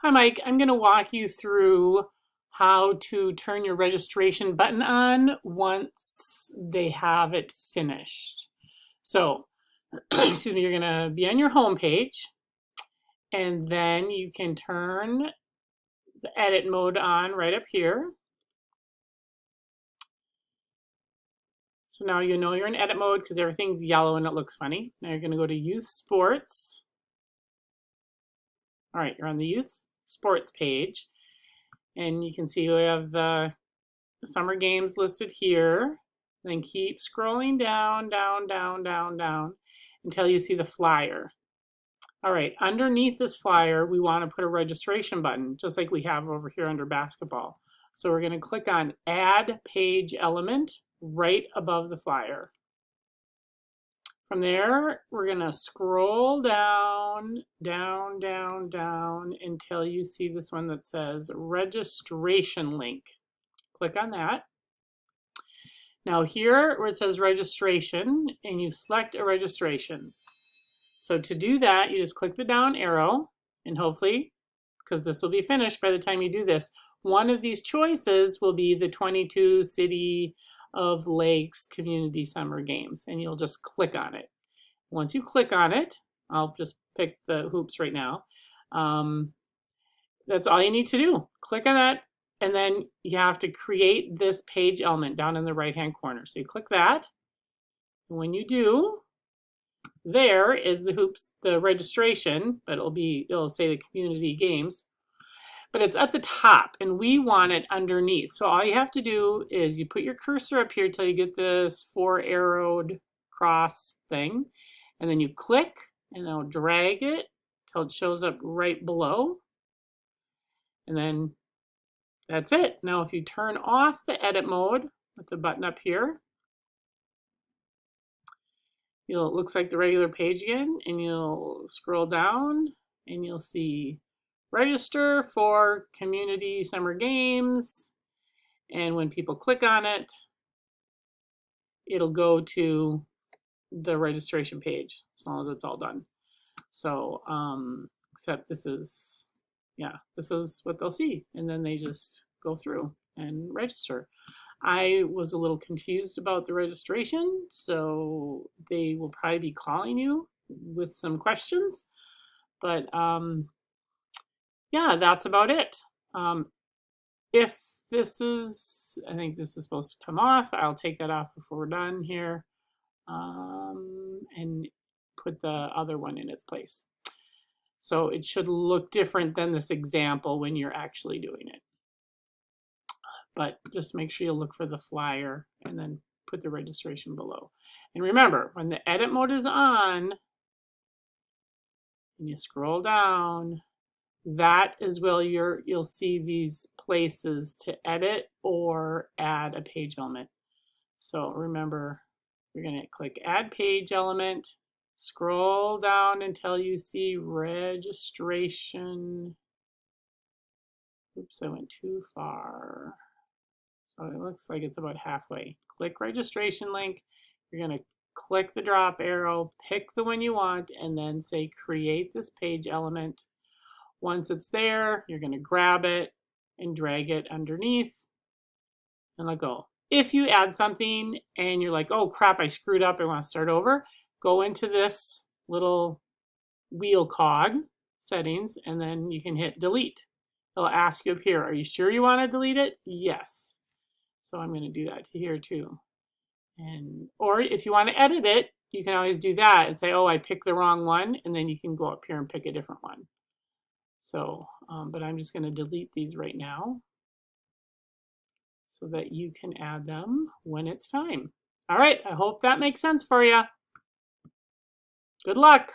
Hi, Mike. I'm going to walk you through how to turn your registration button on once they have it finished. So, excuse me, you're going to be on your home page, and then you can turn the edit mode on right up here. So now you know you're in edit mode because everything's yellow and it looks funny. Now you're going to go to Youth Sports. All right, you're on the Youth Sports page, and you can see we have the summer games listed here. Then keep scrolling down, down, down, down, down until you see the flyer. All right, underneath this flyer, we want to put a registration button, just like we have over here under basketball. So we're going to click on Add Page Element right above the flyer. From there, we're going to scroll down, down, down, down until you see this one that says Registration Link. Click on that. Now here where it says registration, and you select a registration. So to do that, you just click the down arrow, and hopefully, because this will be finished by the time you do this, one of these choices will be the 22 City of Lakes Community Summer Games, and you'll just click on it. Once you click on it, I'll just pick the hoops right now. That's all you need to do. Click on that. And then you have to create this page element down in the right-hand corner. So you click that. And when you do, there is the hoops, the registration, but it'll say the community games. But it's at the top, and we want it underneath. So all you have to do is you put your cursor up here till you get this 4-arrowed cross thing. And then you click, and it'll drag it till it shows up right below. And then that's it. Now, if you turn off the edit mode with the button up here, it looks like the regular page again, and you'll scroll down and you'll see register for community summer games. And when people click on it, it'll go to the registration page as long as it's all done. So, except this is what they'll see. And then they just go through and register. I was a little confused about the registration, so they will probably be calling you with some questions. But yeah, that's about it. If this is, I think this is supposed to come off. I'll take that off before we're done here and put the other one in its place. So it should look different than this example when you're actually doing it. But just make sure you look for the flyer and then put the registration below. And remember, when the edit mode is on, and you scroll down, that is where you'll see these places to edit or add a page element. So remember, you're going to click Add Page Element, scroll down until you see registration. Oops, I went too far. So it looks like it's about halfway. Click registration link. You're going to click the drop arrow, pick the one you want, and then say create this page element. Once it's there, you're going to grab it and drag it underneath and let go. If you add something and you're like, oh crap, I screwed up, I want to start over, go into this little wheel cog settings, and then you can hit delete. It'll ask you up here, are you sure you want to delete it? Yes. So I'm going to do that to here too. Or if you want to edit it, you can always do that and say, oh, I picked the wrong one, and then you can go up here and pick a different one. So, but I'm just going to delete these right now so that you can add them when it's time. All right, I hope that makes sense for you. Good luck.